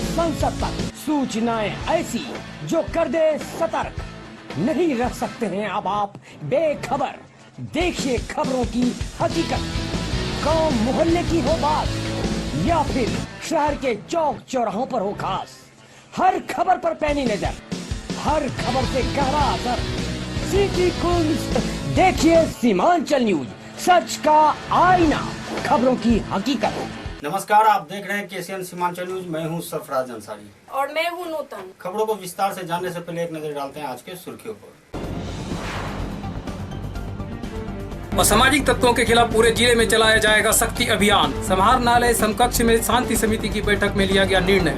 संसद तक सूचनाएं ऐसी जो कर दे सतर्क। नहीं रह सकते हैं अब आप बेखबर। देखिए खबरों की हकीकत। गांव मोहल्ले की हो बात या फिर शहर के चौक चौराहों पर हो खास, हर खबर पर पैनी नजर, हर खबर से गहरा असर। सिटी कुंज देखिए सीमांचल न्यूज, सच का आईना, खबरों की हकीकत। नमस्कार, आप देख रहे हैं केसीएन सीमांचल न्यूज। मैं हूं सरफराज अंसारी और मैं हूं नूतन। खबरों को विस्तार से जानने से पहले एक नजर डालते हैं आज के सुर्खियों पर। असामाजिक तत्वों के खिलाफ पूरे जिले में चलाया जाएगा सख्ती अभियान। समाहरणालय समकक्ष में शांति समिति की बैठक में लिया गया निर्णय।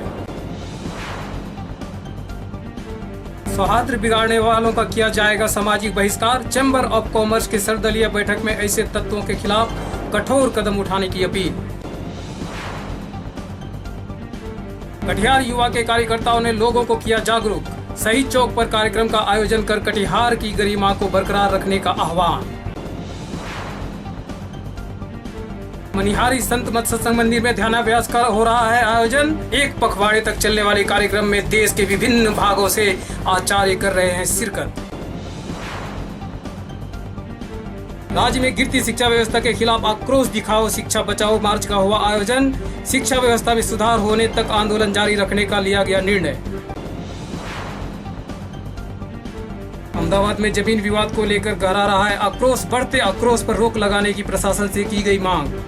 सौहार्द बिगाड़ने वालों का किया जाएगा सामाजिक बहिष्कार। चैम्बर ऑफ कॉमर्स के सर्वदलीय बैठक में ऐसे तत्वों के खिलाफ कठोर कदम उठाने की अपील। कटिहार युवा के कार्यकर्ताओं ने लोगों को किया जागरूक। शहीद चौक पर कार्यक्रम का आयोजन कर कटिहार की गरिमा को बरकरार रखने का आह्वान। मनिहारी संत मत सत्संग मंदिर में ध्यानाभ्यास का हो रहा है आयोजन। एक पखवाड़े तक चलने वाले कार्यक्रम में देश के विभिन्न भागों से आचार्य कर रहे हैं शिरकत। राज्य में गिरती शिक्षा व्यवस्था के खिलाफ आक्रोश दिखाओ शिक्षा बचाओ मार्च का हुआ आयोजन। शिक्षा व्यवस्था में सुधार होने तक आंदोलन जारी रखने का लिया गया निर्णय। अहमदाबाद में जमीन विवाद को लेकर गहरा रहा है आक्रोश। बढ़ते आक्रोश पर रोक लगाने की प्रशासन से की गई मांग।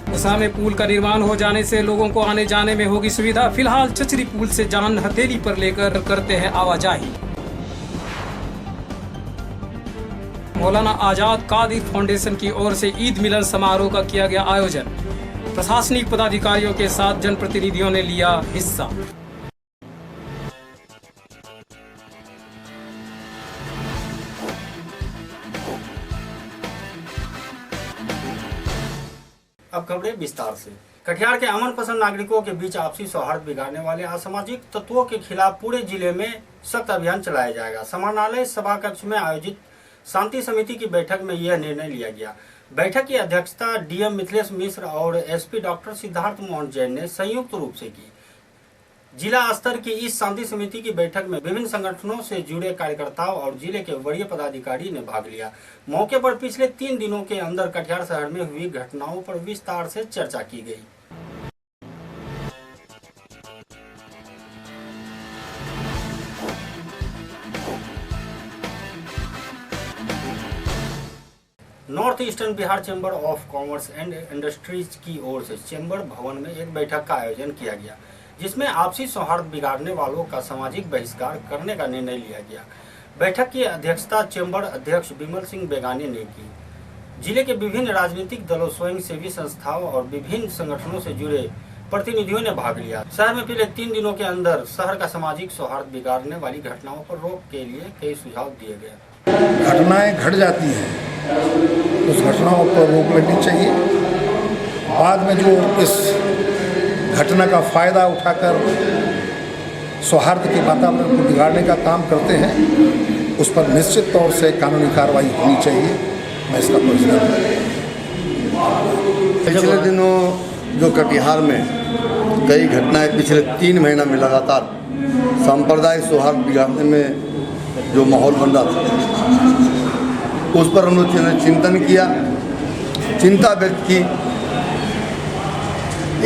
उषा में पुल का निर्माण हो जाने से लोगों को आने जाने में होगी सुविधा। फिलहाल चचरी पुल से जान हथेली पर लेकर करते हैं आवाजाही। मौलाना आजाद कादिर फाउंडेशन की ओर से ईद मिलन समारोह का किया गया आयोजन। प्रशासनिक पदाधिकारियों के साथ जनप्रतिनिधियों ने लिया हिस्सा। अब खबरें विस्तार से। कटिहार के अमन पसंद नागरिकों के बीच आपसी सौहार्द बिगाड़ने वाले असामाजिक तत्वों के खिलाफ पूरे जिले में सख्त अभियान चलाया जाएगा। समाहरणालय सभा कक्ष में आयोजित शांति समिति की बैठक में यह निर्णय लिया गया। बैठक की अध्यक्षता डीएम मिथिलेश मिश्र और एसपी डॉक्टर सिद्धार्थ मोहन जैन ने संयुक्त रूप से की। जिला स्तर की इस शांति समिति की बैठक में विभिन्न संगठनों से जुड़े कार्यकर्ताओं और जिले के वरीय पदाधिकारी ने भाग लिया। मौके पर पिछले 3 दिनों के अंदर कटिहार शहर में हुई घटनाओं पर विस्तार से चर्चा की गई। North eastern Bihar chamber of commerce and industries की ओर से चैम्बर भवन में एक बैठक का आयोजन किया गया, जिसमें आपसी सौहार्द बिगाड़ने वालों का सामाजिक बहिष्कार करने का निर्णय लिया गया। बैठक की अध्यक्षता चैम्बर अध्यक्ष विमल सिंह बेगानी ने की। जिले के विभिन्न राजनीतिक दलों, स्वयंसेवी संस्थाओं और विभिन्न संगठनों से जुड़े प्रतिनिधियों ने भाग लिया। शहर में पिछले 3 दिनों के अंदर शहर का सामाजिक सौहार्द बिगाड़ने वाली घटनाओं पर रोक के लिए कई सुझाव दिए गए। घटनाएं घट जाती हैं, उस घटनाओं पर रोक लगनी चाहिए। बाद में जो इस घटना का फ़ायदा उठाकर सौहार्द के वातावरण को बिगाड़ने का काम करते हैं, उस पर निश्चित तौर से कानूनी कार्रवाई होनी चाहिए। मैं इसका परिश्रम पिछले दिनों जो कटिहार में कई घटनाएं पिछले 3 महीना में लगातार सांप्रदायिक सौहार्द बिगाड़ने में जो माहौल बन रहा था, उस पर हम लोग चिंतन किया, चिंता व्यक्त की।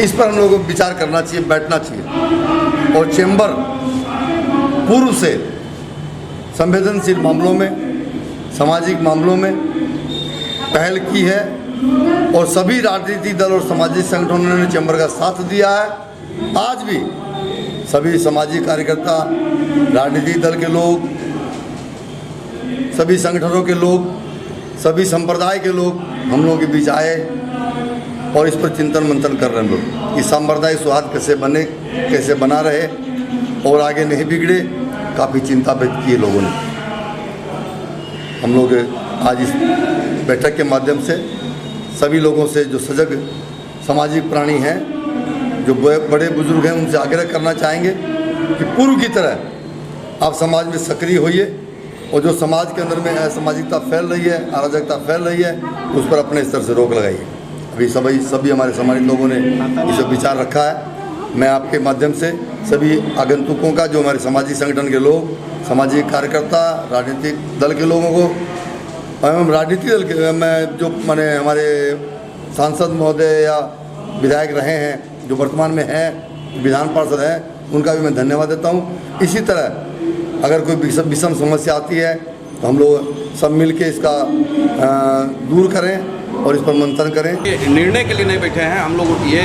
इस पर हम लोगों को विचार करना चाहिए, बैठना चाहिए। और चैम्बर पूर्व से संवेदनशील मामलों में, सामाजिक मामलों में पहल की है और सभी राजनीतिक दल और सामाजिक संगठनों ने चैम्बर का साथ दिया है। आज भी सभी सामाजिक कार्यकर्ता, राजनीतिक दल के लोग, सभी संगठनों के लोग, सभी संप्रदाय के लोग हम लोगों के बीच आए और इस पर चिंतन मंथन कर रहे हैं लोग कि सांप्रदायिक सौहार्द कैसे बने, कैसे बना रहे और आगे नहीं बिगड़े। काफ़ी चिंता व्यक्त की है लोगों ने। हम लोग आज इस बैठक के माध्यम से सभी लोगों से, जो सजग सामाजिक प्राणी हैं, जो बड़े बुजुर्ग हैं, उनसे आग्रह करना चाहेंगे कि पूर्व की तरह आप समाज में सक्रिय होइए और जो समाज के अंदर में असामाजिकता फैल रही है, अराजकता फैल रही है, उस पर अपने स्तर से रोक लगाइए। अभी सभी हमारे सम्मानित लोगों ने इस पर विचार रखा है। मैं आपके माध्यम से सभी आगंतुकों का, जो हमारे सामाजिक संगठन के लोग, सामाजिक कार्यकर्ता, राजनीतिक दल के लोगों को एवं राजनीतिक दल के जो माने हमारे सांसद महोदय या विधायक रहे हैं, जो वर्तमान में हैं, विधान पार्षद हैं, उनका भी मैं धन्यवाद देता हूँ। इसी तरह अगर कोई विषम समस्या आती है तो हम लोग सब मिल के इसका दूर करें और इस पर मंथन करें। निर्णय के लिए नहीं बैठे हैं हम लोग, ये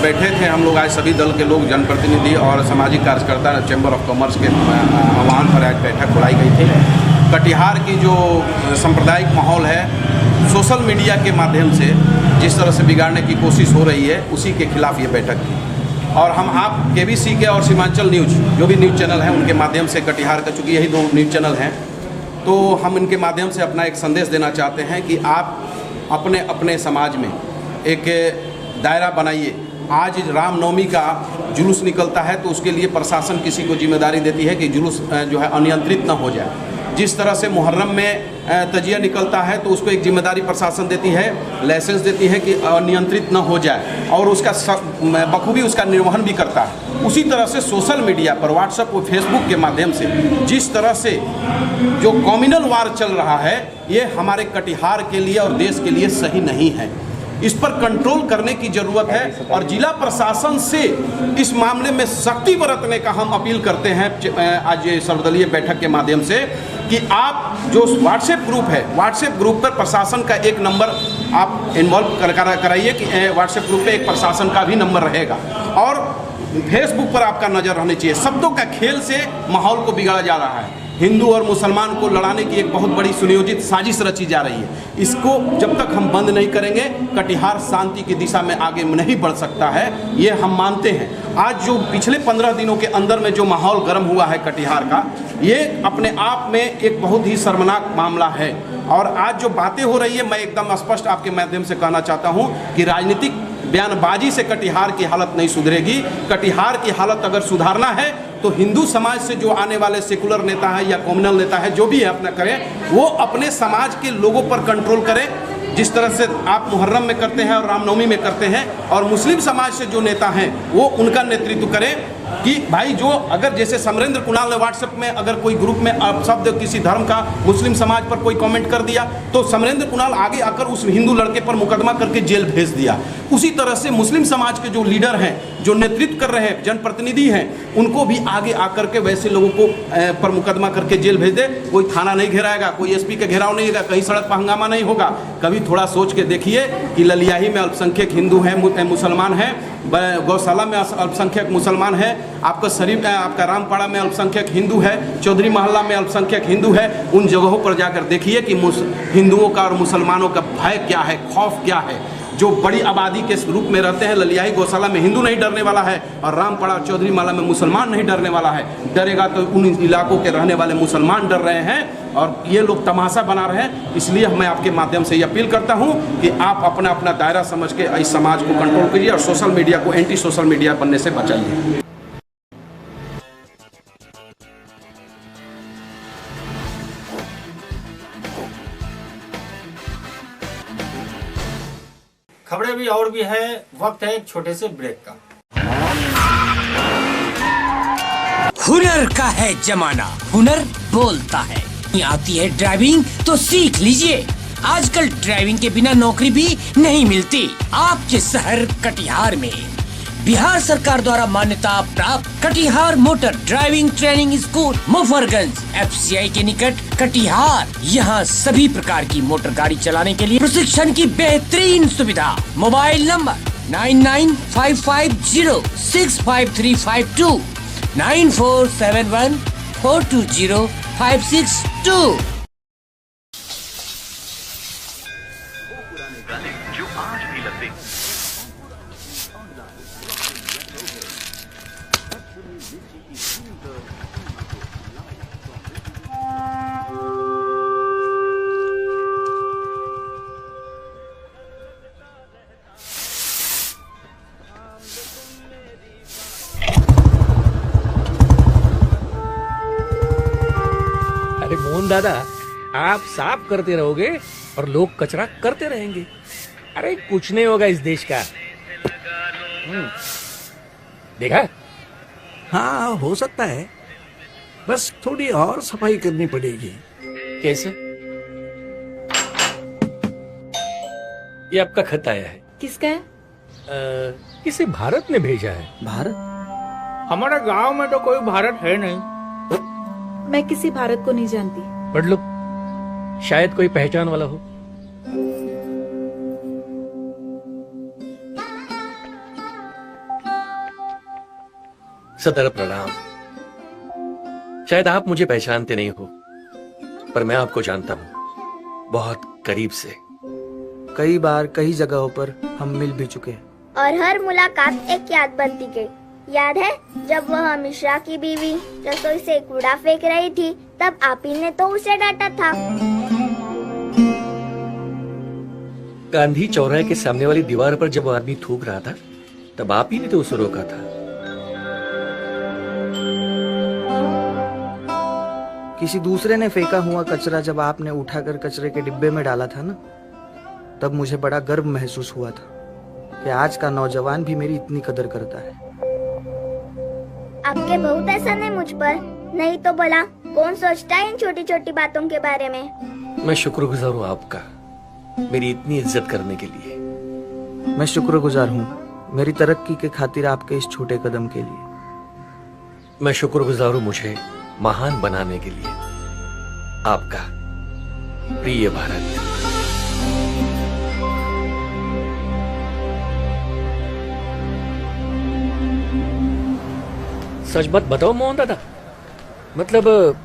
बैठे थे हम लोग आज सभी दल के लोग, जनप्रतिनिधि और सामाजिक कार्यकर्ता चैम्बर ऑफ कॉमर्स के आह्वान पर आज बैठक बुलाई गई थी। कटिहार की जो सांप्रदायिक माहौल है, सोशल मीडिया के माध्यम से जिस तरह से बिगाड़ने की कोशिश हो रही है, उसी के खिलाफ ये बैठक थी। और हम आप केबीसी के और सीमांचल न्यूज, जो भी न्यूज़ चैनल हैं, उनके माध्यम से कटिहार का, चूँकि यही 2 न्यूज़ चैनल हैं, तो हम इनके माध्यम से अपना एक संदेश देना चाहते हैं कि आप अपने अपने समाज में एक दायरा बनाइए। आज रामनवमी का जुलूस निकलता है तो उसके लिए प्रशासन किसी को जिम्मेदारी देती है कि जुलूस जो है अनियंत्रित न हो जाए। जिस तरह से मुहर्रम में तजिया निकलता है तो उसको एक जिम्मेदारी प्रशासन देती है, लाइसेंस देती है कि अनियंत्रित न हो जाए, और उसका बखूबी उसका निर्वहन भी करता है। उसी तरह से सोशल मीडिया पर, व्हाट्सएप और फेसबुक के माध्यम से जिस तरह से जो कम्युनल वार चल रहा है, ये हमारे कटिहार के लिए और देश के लिए सही नहीं है। इस पर कंट्रोल करने की ज़रूरत है और जिला प्रशासन से इस मामले में सख्ती बरतने का हम अपील करते हैं आज ये सर्वदलीय बैठक के माध्यम से, कि आप जो व्हाट्सएप ग्रुप है, व्हाट्सएप ग्रुप पर प्रशासन का एक नंबर आप इन्वॉल्व कराइए कि व्हाट्सएप ग्रुप पे एक प्रशासन का भी नंबर रहेगा, और फेसबुक पर आपका नज़र रहनी चाहिए। शब्दों का खेल से माहौल को बिगाड़ा जा रहा है। हिंदू और मुसलमान को लड़ाने की एक बहुत बड़ी सुनियोजित साजिश रची जा रही है। इसको जब तक हम बंद नहीं करेंगे, कटिहार शांति की दिशा में आगे नहीं बढ़ सकता है, ये हम मानते हैं। आज जो पिछले 15 दिनों के अंदर में जो माहौल गर्म हुआ है कटिहार का, ये अपने आप में एक बहुत ही शर्मनाक मामला है। और आज जो बातें हो रही है, मैं एकदम स्पष्ट आपके माध्यम से कहना चाहता हूँ कि राजनीतिक बयानबाजी से कटिहार की हालत नहीं सुधरेगी। कटिहार की हालत अगर सुधारना है तो हिंदू समाज से जो आने वाले सेकुलर नेता है या कम्युनल नेता है, जो भी है अपना करें, वो अपने समाज के लोगों पर कंट्रोल करें, जिस तरह से आप मुहर्रम में करते हैं और रामनवमी में करते हैं। और मुस्लिम समाज से जो नेता हैं वो उनका नेतृत्व करें कि भाई जो अगर जैसे समरेंद्र कुणाल ने व्हाट्सएप में अगर कोई ग्रुप में शब्द किसी धर्म का मुस्लिम समाज पर कोई कमेंट कर दिया तो समरेंद्र कुणाल आगे आकर उस हिंदू लड़के पर मुकदमा करके जेल भेज दिया। उसी तरह से मुस्लिम समाज के जो लीडर हैं, जो नेतृत्व कर रहे हैं, जनप्रतिनिधि हैं, उनको भी आगे आकर के वैसे लोगों को पर मुकदमा करके जेल भेज दे। कोई थाना नहीं घेराएगा, कोई एसपी का घेराव नहीं होगा, कहीं सड़क पर हंगामा नहीं होगा। कभी थोड़ा सोच के देखिए कि ललियाही में अल्पसंख्यक हिंदू हैं, मुसलमान हैं, गौशाला में अल्पसंख्यक मुसलमान है, आपका रामपाड़ा में अल्पसंख्यक हिंदू है, चौधरी मोहल्ला में अल्पसंख्यक हिंदू है। उन जगहों पर जाकर देखिए कि हिंदुओं का और मुसलमानों का भय क्या है, खौफ क्या है। जो बड़ी आबादी के रूप में रहते हैं, ललियाही गौशाला में हिंदू नहीं डरने वाला है और रामपाड़ा चौधरी मोहल्ला में मुसलमान नहीं डरने वाला है। डरेगा तो उन इलाकों के रहने वाले मुसलमान डर रहे हैं और ये लोग तमाशा बना रहे हैं। इसलिए मैं आपके माध्यम से ये अपील करता हूँ कि आप अपना अपना दायरा समझ के इस समाज को कंट्रोल कीजिए और सोशल मीडिया को एंटी सोशल मीडिया बनने से बचाइए। खबरें भी और भी है, वक्त है एक छोटे से ब्रेक का। हुनर का है जमाना, हुनर बोलता है। आती है ड्राइविंग तो सीख लीजिए। आजकल ड्राइविंग के बिना नौकरी भी नहीं मिलती। आपके शहर कटिहार में बिहार सरकार द्वारा मान्यता प्राप्त Katihar motor driving training school Mufarganj FCI के निकट कटिहार। यहाँ सभी प्रकार की मोटर गाड़ी चलाने के लिए प्रशिक्षण की बेहतरीन सुविधा। Mobile number 9955065352 9471420562। अरे मोहन दादा, आप साफ करते रहोगे और लोग कचरा करते रहेंगे। अरे कुछ नहीं होगा इस देश का। देखा? हाँ हो सकता है, बस थोड़ी और सफाई करनी पड़ेगी। कैसे? ये आपका खत आया है। किसका है? किसी भारत ने भेजा है। भारत? हमारे गांव में तो कोई भारत है नहीं। मैं किसी भारत को नहीं जानती। पढ़ लो, शायद कोई पहचान वाला हो। सदर प्रणाम। शायद आप मुझे पहचानते नहीं हो, पर मैं आपको जानता हूँ बहुत करीब से। कई बार कई जगहों पर हम मिल भी चुके हैं। और हर मुलाकात एक याद बनती गई। याद है जब वह मिश्रा की बीवी रसोई से कूड़ा फेंक रही थी, तब आप ही ने तो उसे डांटा था। गांधी चौराहे के सामने वाली दीवार पर जब वो आदमी थूक रहा था, तब आप ही ने तो उसे रोका था। किसी दूसरे ने फेंका हुआ कचरा जब आपने उठाकर कचरे के डिब्बे में डाला था ना, तब मुझे बड़ा गर्व महसूस हुआ था कि आज का नौजवान भी मेरी इतनी कदर करता है। आपके बहुत एहसान है मुझ पर, नहीं तो भला कौन सोचता है इन छोटी छोटी बातों के बारे में। मैं शुक्रगुजार हूँ आपका, मेरी इतनी इज्जत करने के लिए। मैं शुक्रगुजार हूँ मेरी तरक्की के खातिर आपके इस छोटे कदम के लिए। मैं शुक्रगुजार हूँ मुझे महान बनाने के लिए। आपका प्रिय भारत। सच बात बताओ मोहन दादा, मतलब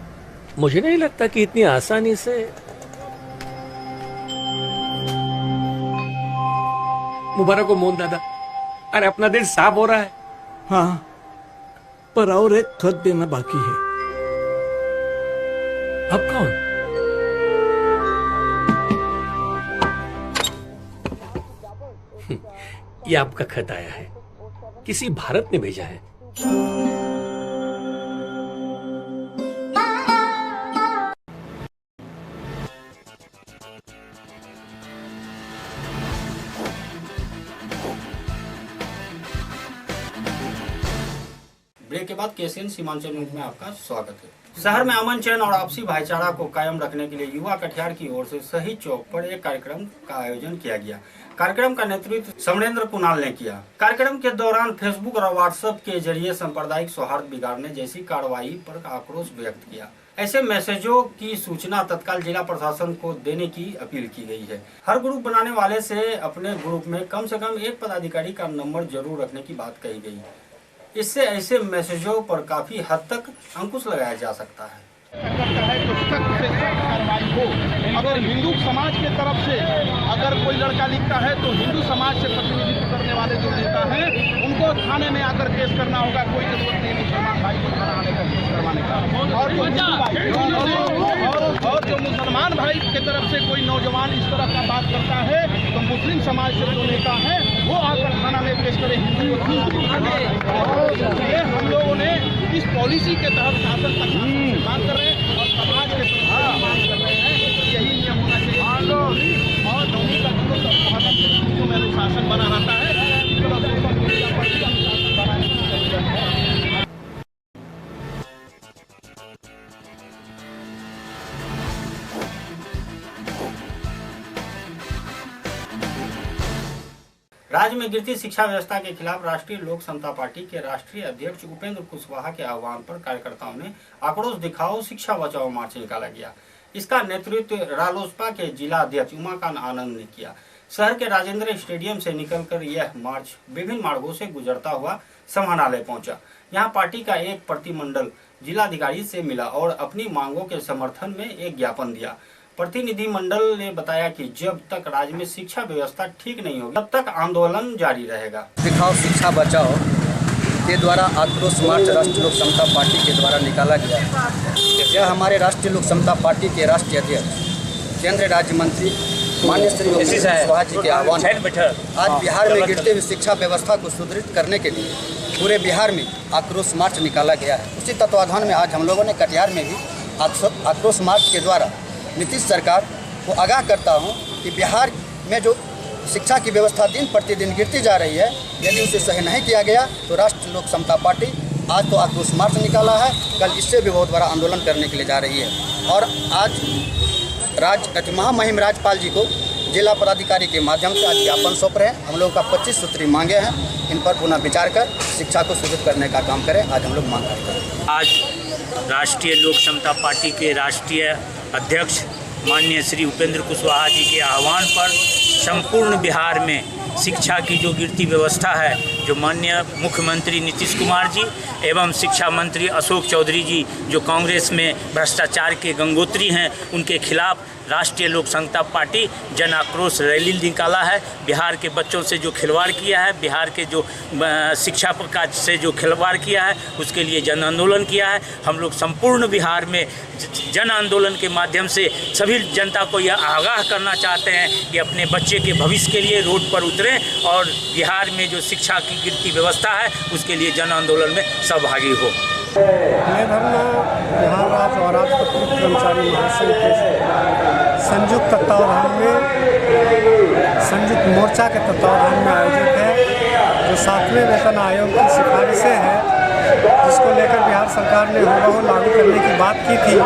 मुझे नहीं लगता कि इतनी आसानी से। मुबारक हो मोहन दादा, अरे अपना दिल साफ हो रहा है। हाँ, पर और एक खत देना बाकी है। अब कौन? ये आपका खत आया है, किसी भारत ने भेजा है। ब्रेक के बाद केसीएन सीमांचल न्यूज में आपका स्वागत है। शहर में अमन चैन और आपसी भाईचारा को कायम रखने के लिए युवा कटिहार की ओर से शहीद चौक पर एक कार्यक्रम का आयोजन किया गया। कार्यक्रम का नेतृत्व समरेंद्र कुणाल ने किया। कार्यक्रम के दौरान फेसबुक और व्हाट्सएप के जरिए सांप्रदायिक सौहार्द बिगाड़ने जैसी कार्रवाई पर आक्रोश व्यक्त किया। ऐसे मैसेजों की सूचना तत्काल जिला प्रशासन को देने की अपील की गई है। हर ग्रुप बनाने वाले से अपने ग्रुप में कम से कम एक पदाधिकारी का नंबर जरूर रखने की बात कही गई। इससे ऐसे मैसेजों पर काफी हद तक अंकुश लगाया जा सकता है। तो सख्त से सख्त कार्रवाई हो। अगर हिंदू समाज के तरफ से अगर कोई लड़का लिखता है तो हिंदू समाज से प्रतिनिधित्व करने वाले जो नेता हैं उनको थाने में आकर केस करना होगा। कोई जरूरत नहीं मुसलमान भाई को थाना आने का केस करवाने का। और जो मुसलमान भाई के तरफ से कोई नौजवान इस तरह का बात करता है तो मुस्लिम समाज से जो नेता है वो आकर थाना में पेश करे। हिंदू हम लोगों ने इस पॉलिसी के तहत शासन तक मांग कर रहे हैं और समाज के तरफ मांग कर रहे हैं। यही नियम होना चाहिए और नौवीं का जो मेरे शासन बना रहता है राज्य में गिरती शिक्षा व्यवस्था के खिलाफ राष्ट्रीय लोक समता पार्टी के राष्ट्रीय अध्यक्ष उपेंद्र कुशवाहा के आह्वान पर कार्यकर्ताओं ने आक्रोश दिखाओ शिक्षा बचाओ मार्च निकाला गया। इसका नेतृत्व रालोसपा के जिला अध्यक्ष उमाकांत आनंद ने किया। शहर के राजेंद्र स्टेडियम से निकलकर यह मार्च विभिन्न मार्गों से गुजरता हुआ समाहरणालय पहुंचा। यहां पार्टी का एक प्रतिनिधिमंडल जिलाधिकारी से मिला और अपनी मांगों के समर्थन में एक ज्ञापन दिया। प्रतिनिधिमंडल ने बताया कि जब तक राज्य में शिक्षा व्यवस्था ठीक नहीं होगी तब तक आंदोलन जारी रहेगा। दिखाओ शिक्षा बचाओ के द्वारा आक्रोश मार्च राष्ट्रीय लोक समता पार्टी के द्वारा निकाला गया है। यह हमारे राष्ट्रीय लोक समता पार्टी के राष्ट्रीय अध्यक्ष केंद्रीय राज्य मंत्री माननीय श्री कुशवाहा जी के आह्वान आज बिहार में गिरते हुए शिक्षा व्यवस्था को सुदृढ़ करने के लिए पूरे बिहार में आक्रोश मार्च निकाला गया है। उसी तत्वाधान में आज हम लोगों ने कटिहार में भी आक्रोश मार्च के द्वारा नीतीश सरकार को आगाह करता हूं कि बिहार में जो शिक्षा की व्यवस्था दिन प्रतिदिन गिरती जा रही है। यदि उसे सही नहीं किया गया तो राष्ट्रीय लोक समता पार्टी आज तो आक्रोश मार्च निकाला है, कल इससे भी बहुत बड़ा आंदोलन करने के लिए जा रही है। और आज महामहिम राज्यपाल जी को जिला पदाधिकारी के माध्यम से आज ज्ञापन सौंप रहे हैं। हम लोगों का 25 सूत्री मांगे हैं, इन पर पुनः विचार कर शिक्षा को सुदृढ़ करने का काम करें। आज हम लोग मांग करते हैं। आज राष्ट्रीय लोक समता पार्टी के राष्ट्रीय अध्यक्ष माननीय श्री उपेंद्र कुशवाहा जी के आह्वान पर संपूर्ण बिहार में शिक्षा की जो गिरती व्यवस्था है, जो माननीय मुख्यमंत्री नीतीश कुमार जी एवं शिक्षा मंत्री अशोक चौधरी जी जो कांग्रेस में भ्रष्टाचार के गंगोत्री हैं, उनके खिलाफ राष्ट्रीय लोक समता पार्टी जन आक्रोश रैली निकाला है। बिहार के बच्चों से जो खिलवाड़ किया है, बिहार के जो शिक्षा का से जो खिलवाड़ किया है, उसके लिए जन आंदोलन किया है। हम लोग संपूर्ण बिहार में जन आंदोलन के माध्यम से सभी जनता को यह आगाह करना चाहते हैं कि अपने बच्चे के भविष्य के लिए रोड पर उतरें और बिहार में जो शिक्षा की गिरती व्यवस्था है उसके लिए जन आंदोलन में सहभागी हो। ये धरना बिहार राज्य और राज्य कर्मचारी महासंघ के संयुक्त तत्वावधान में, संयुक्त मोर्चा के तत्वावधान में आयोजित है, जो 7वें वेतन आयोग की सिफारिशें हैं, जिसको लेकर बिहार सरकार ने हुबहू लागू करने की बात की थी,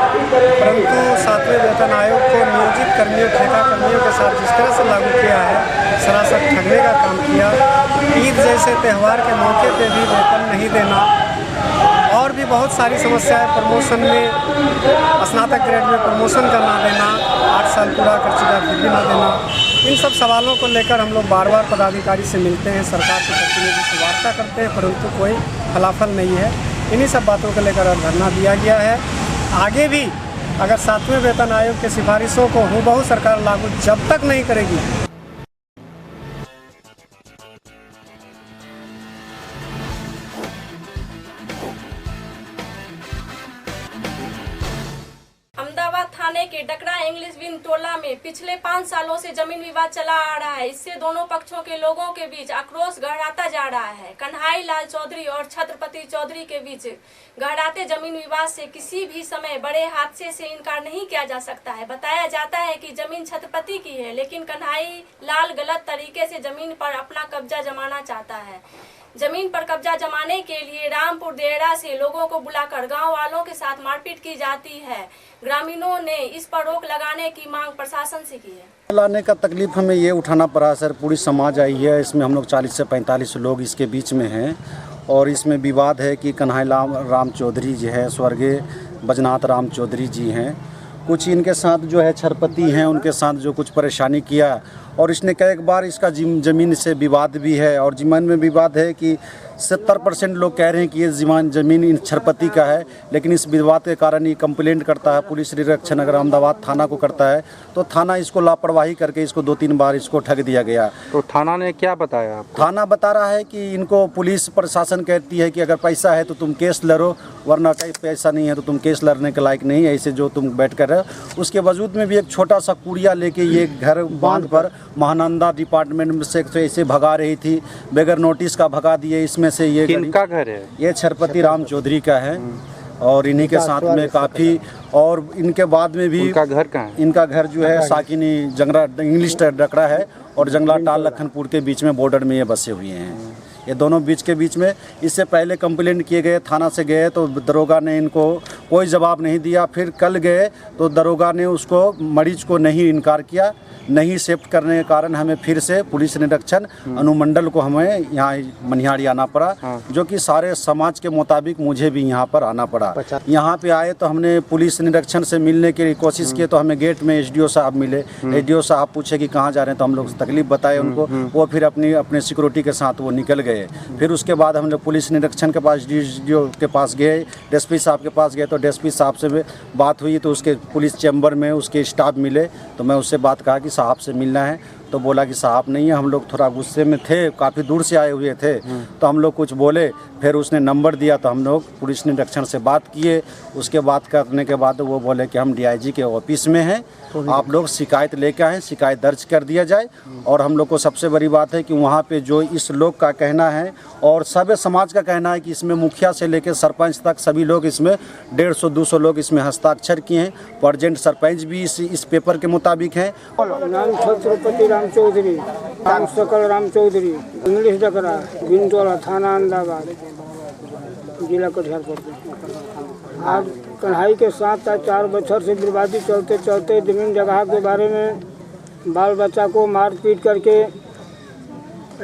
परंतु 7वें वेतन आयोग को नियोजित कर्मियों, ठेका कर्मियों के साथ जिस तरह से लागू किया है, सरासर ठगने का काम किया। ईद जैसे त्यौहार के मौके पर भी वेतन नहीं देना और भी बहुत सारी समस्याएं, प्रमोशन में स्नातक ग्रेड में प्रमोशन का ना देना, 8 साल पूरा कर चुका फिर भी ना देना, इन सब सवालों को लेकर हम लोग बार बार पदाधिकारी से मिलते हैं, सरकार के प्रतिनिधि से वार्ता करते हैं, परंतु कोई फलाफल नहीं है। इन्हीं सब बातों को लेकर धरना दिया गया है। आगे भी अगर 7वें वेतन आयोग के सिफारिशों को हुबहू सरकार लागू जब तक नहीं करेगी, थाने के डकरा इंग्लिश विन टोला में पिछले 5 सालों से जमीन विवाद चला आ रहा है। इससे दोनों पक्षों के लोगों के बीच आक्रोश गहराता जा रहा है। कन्हाई लाल चौधरी और छत्रपति चौधरी के बीच गहराते जमीन विवाद से किसी भी समय बड़े हादसे से इनकार नहीं किया जा सकता है। बताया जाता है कि जमीन छत्रपति की है, लेकिन कन्हाई लाल गलत तरीके से जमीन पर अपना कब्जा जमाना चाहता है। जमीन पर कब्जा जमाने के लिए रामपुर देहरा से लोगों को बुलाकर गांव वालों के साथ मारपीट की जाती है। ग्रामीणों ने इस पर रोक लगाने की मांग प्रशासन से की है। लाने का तकलीफ हमें ये उठाना पड़ा सर, पूरी समाज आई है, इसमें हम लोग 40 से 45 लोग इसके बीच में हैं और इसमें विवाद है कि कन्हाई राम चौधरी जी है, स्वर्गीय बजनाथ राम चौधरी जी हैं, कुछ इनके साथ जो है छत्रपति हैं, उनके साथ जो कुछ परेशानी किया और इसने कई बार इसका ज़मीन से विवाद भी है और ज़मीन में विवाद है कि 70% लोग कह रहे हैं कि ये ज़मीन इन छत्रपति का है, लेकिन इस विवाद के कारण ये कंप्लेंट करता है, पुलिस निरीक्षण अगर अहमदाबाद थाना को करता है तो थाना इसको लापरवाही करके इसको 2-3 बार इसको ठग दिया गया। तो थाना ने क्या बताया आपको? थाना बता रहा है कि इनको पुलिस प्रशासन कहती है कि अगर पैसा है तो तुम केस लड़ो, वरना कहीं पैसा नहीं है तो तुम केस लड़ने के लायक नहीं है, ऐसे जो तुम बैठ कर रहे हो। उसके बावजूद में भी एक छोटा सा कुड़िया लेके ये घर बांध पर महानंदा डिपार्टमेंट से ऐसे भगा रही थी, बगैर नोटिस का भगा दिए। इसमें से ये किनका घर है? ये छत्रपति राम चौधरी का है और इन्हीं के साथ में काफ़ी, और इनके बाद में भी उनका घर कहाँ है? इनका घर जो है साकिनी जंगरा इंग्लिश डकरा है और जंगला टाल लखनपुर के बीच में बॉर्डर में ये बसे हुए हैं। ये दोनों बीच के बीच में इससे पहले कंप्लेंट किए गए, थाना से गए तो दरोगा ने इनको कोई जवाब नहीं दिया। फिर कल गए तो दरोगा ने उसको मरीज को नहीं इनकार किया, नहीं शिफ्ट करने के कारण हमें फिर से पुलिस निरीक्षण अनुमंडल को हमें यहाँ मनिहारी आना पड़ा, जो कि सारे समाज के मुताबिक मुझे भी यहाँ पर आना पड़ा। यहाँ पे आए तो हमने पुलिस निरीक्षण से मिलने की कोशिश की तो हमें गेट में एसडीओ साहब मिले। एसडीओ साहब पूछे कि कहाँ जा रहे हैं, तो हम लोग तकलीफ बताए उनको, वो फिर अपने सिक्योरिटी के साथ वो निकल गए। फिर उसके बाद हम लोग पुलिस निरीक्षण के पास डीएसपी के पास गए, डीएसपी साहब के पास गए तो डीएसपी साहब से बात हुई तो उसके पुलिस चैम्बर में उसके स्टाफ मिले तो मैं उससे बात कहा कि साहब से मिलना है, तो बोला कि साहब नहीं है। हम लोग थोड़ा गुस्से में थे, काफ़ी दूर से आए हुए थे तो हम लोग कुछ बोले, फिर उसने नंबर दिया तो हम लोग पुलिस निरीक्षण से बात किए। उसके बात करने के बाद वो बोले कि हम डीआईजी के ऑफिस में हैं, आप लोग शिकायत लेके आएँ, शिकायत दर्ज कर दिया जाए। और हम लोग को सबसे बड़ी बात है कि वहाँ पे जो इस लोग का कहना है और सभी समाज का कहना है कि इसमें मुखिया से लेकर सरपंच तक सभी लोग इसमें 150-200 लोग इसमें हस्ताक्षर किए हैं। प्रेजेंट सरपंच भी इस पेपर के मुताबिक हैं। नाम छत्रपति राम चौधरी, राम सकल राम चौधरी, इंग्लिश डकरा, बिंदोला, थाना अहमदाबाद, जिला कटिहार पड़ते हैं। आज कन्हाई के साथ 4 बछर से बर्बादी चलते चलते जमीन जगह के बारे में बाल बच्चा को मार पीट करके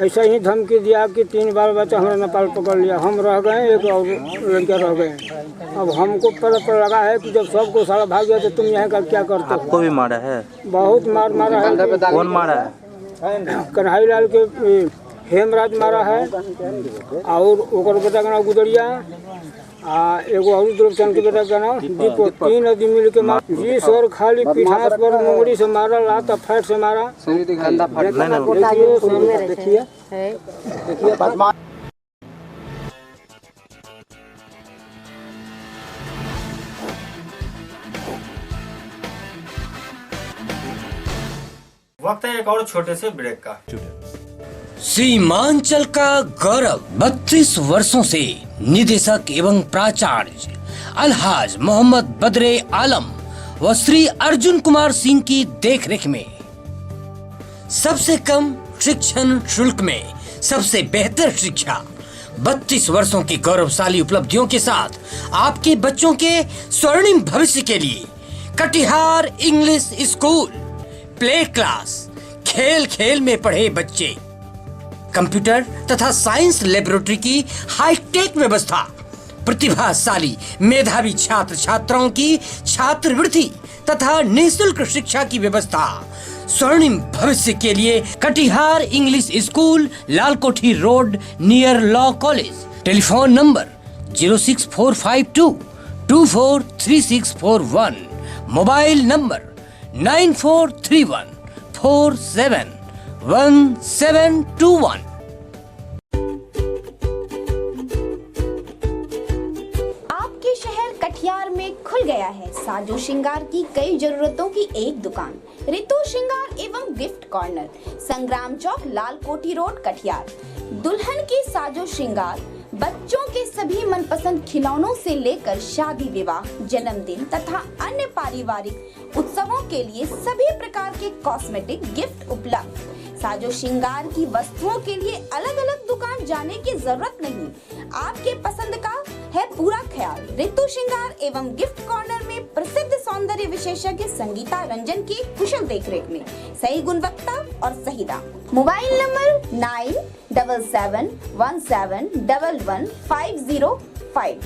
ऐसा ही धमकी दिया कि 3 बाल बच्चा हमारा नेपाल पकड़ लिया, हम रह गए, एक और लड़का रह गए। अब हमको पर लगा है कि जब सबको साला भाग गया तो तुम यहाँ का क्या करते हो? आपको भी मारा है? बहुत मार मारा है। कौन मारा है? कन्हाई लाल के हेमराज मारा है और ओकर बेटा का नाम गुदरिया, एगो और द्रवचंद के बेटा का नाम दीपक, 3 आदमी मिल के मार जी सर खाली पिठास पर मुंगड़ी से मारा, लात फैट से मारा। देखिए वक्त है एक और छोटे से ब्रेक का। सीमांचल का गौरव 32 वर्षों से निदेशक एवं प्राचार्य अलहाज मोहम्मद बदरे आलम व श्री अर्जुन कुमार सिंह की देखरेख में सबसे कम शिक्षण शुल्क में सबसे बेहतर शिक्षा, 32 वर्षों की गौरवशाली उपलब्धियों के साथ आपके बच्चों के स्वर्णिम भविष्य के लिए Katihar English school, play class, खेल खेल में पढ़े बच्चे, कंप्यूटर तथा साइंस लेबोरेटरी की हाईटेक व्यवस्था, प्रतिभाशाली मेधावी छात्र छात्राओं की छात्रवृत्ति तथा निःशुल्क शिक्षा की व्यवस्था, स्वर्णिम भविष्य के लिए Katihar English school, Lalkothi road near law college. Telephone number 06452243641, mobile number 9431471721। आपके शहर कटिहार में खुल गया है साजो श्रृंगार की कई जरूरतों की एक दुकान, ऋतु श्रृंगार एवं गिफ्ट कॉर्नर, संग्राम चौक, लालकोठी रोड, कटिहार। दुल्हन की साजो श्रृंगार, बच्चों के सभी मनपसंद खिलौनों से लेकर शादी विवाह, जन्मदिन तथा अन्य पारिवारिक उत्सवों के लिए सभी प्रकार के कॉस्मेटिक गिफ्ट उपलब्ध। साजो श्रृंगार की वस्तुओं के लिए अलग अलग दुकान जाने की जरूरत नहीं, आपके पसंद का है पूरा ख्याल। ऋतु श्रृंगार एवं गिफ्ट कॉर्नर में प्रसिद्ध सौंदर्य विशेषज्ञ संगीता रंजन की कुशल देखरेख में सही गुणवत्ता और सही दाम। Mobile number 9777111505।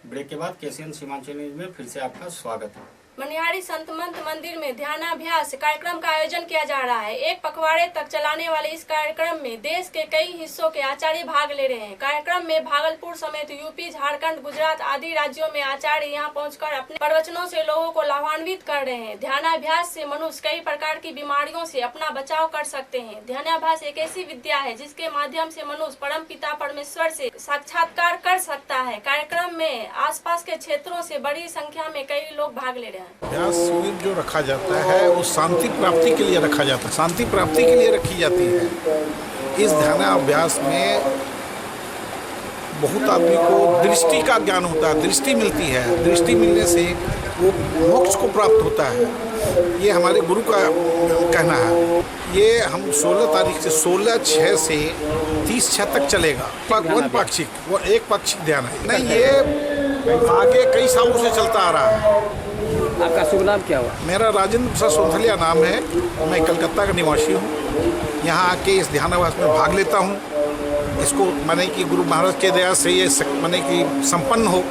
ब्रेक के बाद केसीएन सीमांचल न्यूज में फिर से आपका स्वागत है। मनिहारी संत मंत मंदिर में ध्यानाभ्यास कार्यक्रम का आयोजन किया जा रहा है। एक पखवाड़े तक चलाने वाले इस कार्यक्रम में देश के कई हिस्सों के आचार्य भाग ले रहे हैं। कार्यक्रम में भागलपुर समेत यूपी, झारखंड, गुजरात आदि राज्यों में आचार्य यहां पहुंचकर अपने प्रवचनों से लोगों को लाभान्वित कर रहे हैं। ध्यानाभ्यास से मनुष्य कई प्रकार की बीमारियों से अपना बचाव कर सकते हैं। ध्यानाभ्यास एक ऐसी विद्या है जिसके माध्यम से मनुष्य परम पिता परमेश्वर से साक्षात्कार कर सकता है। कार्यक्रम में आसपास के क्षेत्रों से बड़ी संख्या में कई लोग भाग ले रहे हैं। अभ्यास शिविर जो रखा जाता है वो शांति प्राप्ति के लिए रखा जाता है, शांति प्राप्ति के लिए रखी जाती है। इस ध्यानाभ्यास में बहुत आदमी को दृष्टि का ज्ञान होता है, दृष्टि मिलती है, दृष्टि मिलने से वो मोक्ष को प्राप्त होता है। ये हमारे गुरु का कहना है। ये हम 16 तारीख से 16/6 से 30/6 तक चलेगा। वन पाक्षिक, वो एक पाक्षिक ध्यान है नहीं, ये आगे कई सालों से चलता आ रहा है। आपका शुभ नाम क्या हुआ? मेरा राजेंद्र प्रसाद सोंथलिया नाम है। मैं कलकत्ता का निवासी हूँ। यहाँ आके इस ध्यानाभ्यास में भाग लेता हूँ। इसको माने कि गुरु महाराज के दया से ये माने कि संपन्न हो,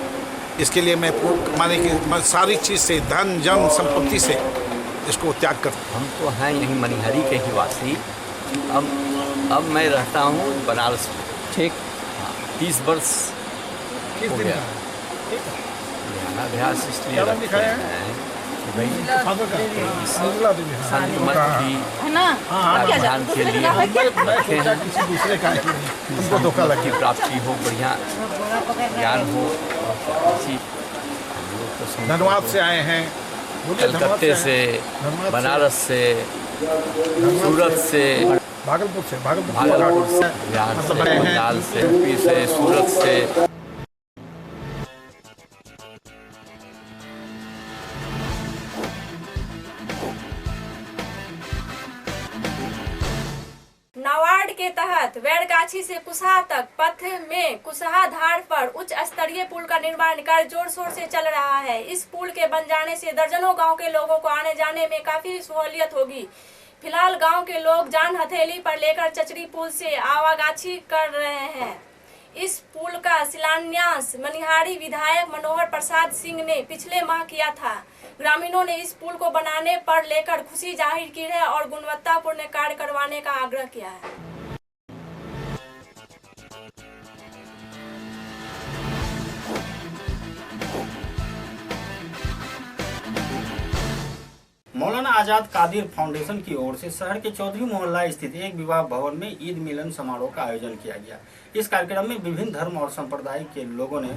इसके लिए मैं माने कि सारी चीज़ से, धन जन संपत्ति से इसको त्याग करता हूँ। हम तो हैं यहीं मनिहारी के ही वासी। अब मैं रहता हूँ बनारस में। ठीक। 30 वर्ष हो गया। ध्यानाभ्यास इसलिए रखते हैं संत मत की ध्यान के लिए रखे हैं की प्राप्ति हो, बढ़िया ज्ञान हो। धनबाद से आए हैं, कलकत्ते से, बनारस से, सूरत से। भागलपुर से भागलपुर से, बिहार से, बंगाल से, यूपी से, सूरत से। नाबार्ड के तहत बैरगाछी से कुशहा तक पथ में कुशहा धार पर उच्च स्तरीय पुल का निर्माण कार्य जोर शोर से चल रहा है। इस पुल के बन जाने से दर्जनों गांव के लोगों को आने जाने में काफी सहूलियत होगी। फिलहाल गांव के लोग जान हथेली पर लेकर चचरी पुल से आवागछी कर रहे हैं। इस पुल का शिलान्यास मनिहारी विधायक मनोहर प्रसाद सिंह ने पिछले माह किया था। ग्रामीणों ने इस पुल को बनाने पर लेकर खुशी जाहिर की है और गुणवत्तापूर्ण कार्य करवाने का आग्रह किया है। मौलाना आजाद कादिर फाउंडेशन की ओर से शहर के चौधरी मोहल्ला स्थित एक विवाह भवन में ईद मिलन समारोह का आयोजन किया गया। इस कार्यक्रम में विभिन्न धर्म और संप्रदाय के लोगों ने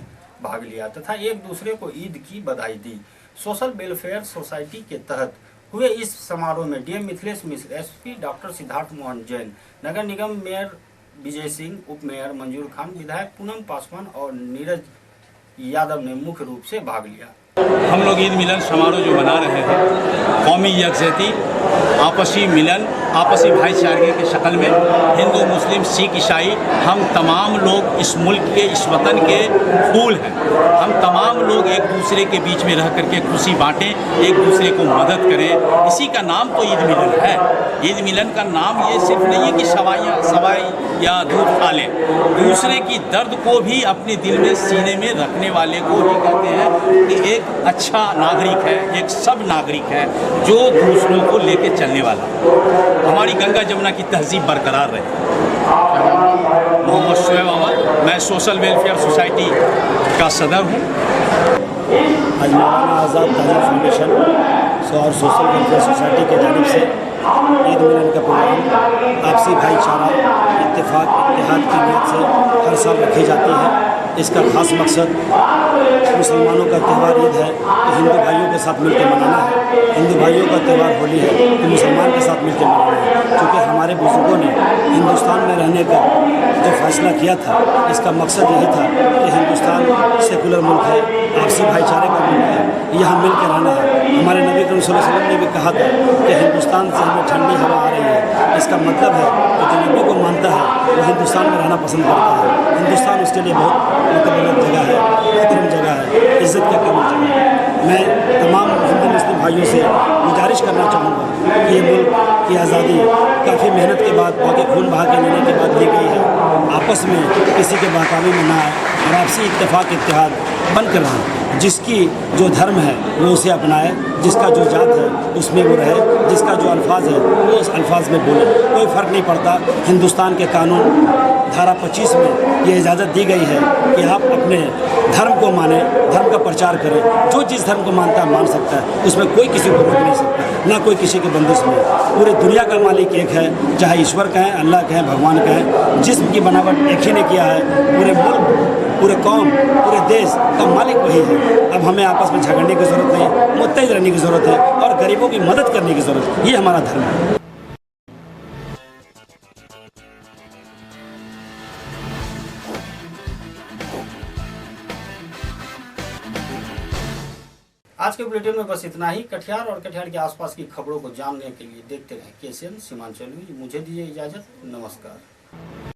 भाग लिया तथा एक दूसरे को ईद की बधाई दी। सोशल वेलफेयर सोसाइटी के तहत हुए इस समारोह में DM Mithilesh Mishra, SP doctor Siddharth Mohan Jain, नगर निगम मेयर विजय सिंह, उप मेयर मंजूर खान, विधायक पूनम पासवान और नीरज यादव ने मुख्य रूप से भाग लिया। हम लोग ईद मिलन समारोह जो मना रहे हैं, कौमी यकजहती, आपसी मिलन, आपसी भाईचारे के शक्ल में हिंदू, मुस्लिम, सिख, ईसाई, हम तमाम लोग इस मुल्क के, इस वतन के फूल हैं। हम तमाम लोग एक दूसरे के बीच में रह करके खुशी बांटें, एक दूसरे को मदद करें। इसी का नाम तो ईद मिलन है। ईद मिलन का नाम ये सिर्फ नहीं है कि सवाई या दूध खा लें, दूसरे की दर्द को भी अपने दिल में, सीने में रखने वाले को ही कहते हैं कि एक अच्छा नागरिक है, एक सब नागरिक है जो दूसरों को लेके चलने वाला। हमारी गंगा जमुना की तहजीब बरकरार रहे। मोहम्मद शोएब अहमद, मैं सोशल वेलफेयर सोसाइटी का सदर हूँ। आज मौलाना आज़ाद कादिर फाउंडेशन और सोशल वेलफेयर सोसाइटी के जानिब से ईद मिलन का प्रोग्राम आपसी भाईचारा, इत्तेफाक, इत्तेहाद की नीयत से हर साल रखी जाती है। इसका खास मकसद मुसलमानों का त्यौहार ईद है तो हिंदू भाइयों के साथ मिलकर मनाना है, हिंदू भाइयों का त्यौहार होली है तो मुसलमान के साथ मिलकर मनाना है। क्योंकि हमारे बुजुर्गों ने हिंदुस्तान में रहने का जो फैसला किया था, इसका मकसद यही था कि हिंदुस्तान सेकुलर मुल्क है, आपसी भाईचारे का मुल्क है, यहाँ मिल कर रहना है। हमारे नबी करीम सल्लल्लाहु अलैहि वसल्लम ने भी कहा था कि हिंदुस्तान से हमें ठंडी हवा आ रही है। इसका मतलब है कि जो नबी को मानता है वो हिंदुस्तान में रहना पसंद करता है। हिंदुस्तान उसके लिए बहुत मतलब जगह है, बेहतरीन जगह है, इज्जत का काबिल जगह है। मैं तमाम हिंदू मुस्लिम भाइयों से गुजारिश करना चाहूँगा कि ये मुल्क की आज़ादी काफ़ी मेहनत के बाद, बाकी खून बहा के लेने के बाद दी गई है। आपस में किसी के बहकावे में ना आए और आपसी इत्तेफाक इत्तेहाद बन कर रहें। जिसकी जो धर्म है वो उसे अपनाए, जिसका जो जात है उसमें वो रहे, जिसका जो अल्फाज है वो उस अल्फाज में बोले, कोई फ़र्क नहीं पड़ता। हिंदुस्तान के कानून धारा 25 में ये इजाज़त दी गई है कि आप अपने धर्म को माने, धर्म का प्रचार करें। जो जिस धर्म को मानता है मान सकता है, उसमें कोई किसी को रोक नहीं सकता, ना कोई किसी के बंदिश में। पूरे दुनिया का मालिक एक है, चाहे ईश्वर कहें, अल्लाह कहें, भगवान कहें। जिस्म की बनावट एक ही ने किया है। पूरे मुल्क, पूरे कौम, पूरे देश का मालिक वही है। अब हमें आपस में झगड़ने की ज़रूरत नहीं, मुत्तहिद रहने की ज़रूरत है और गरीबों की मदद करने की ज़रूरत है। ये हमारा धर्म है। आज के बुलेटिन में बस इतना ही। कटिहार और कटिहार के आसपास की खबरों को जानने के लिए देखते रहें KCN सीमांचल न्यूज। मुझे दीजिए इजाजत, नमस्कार।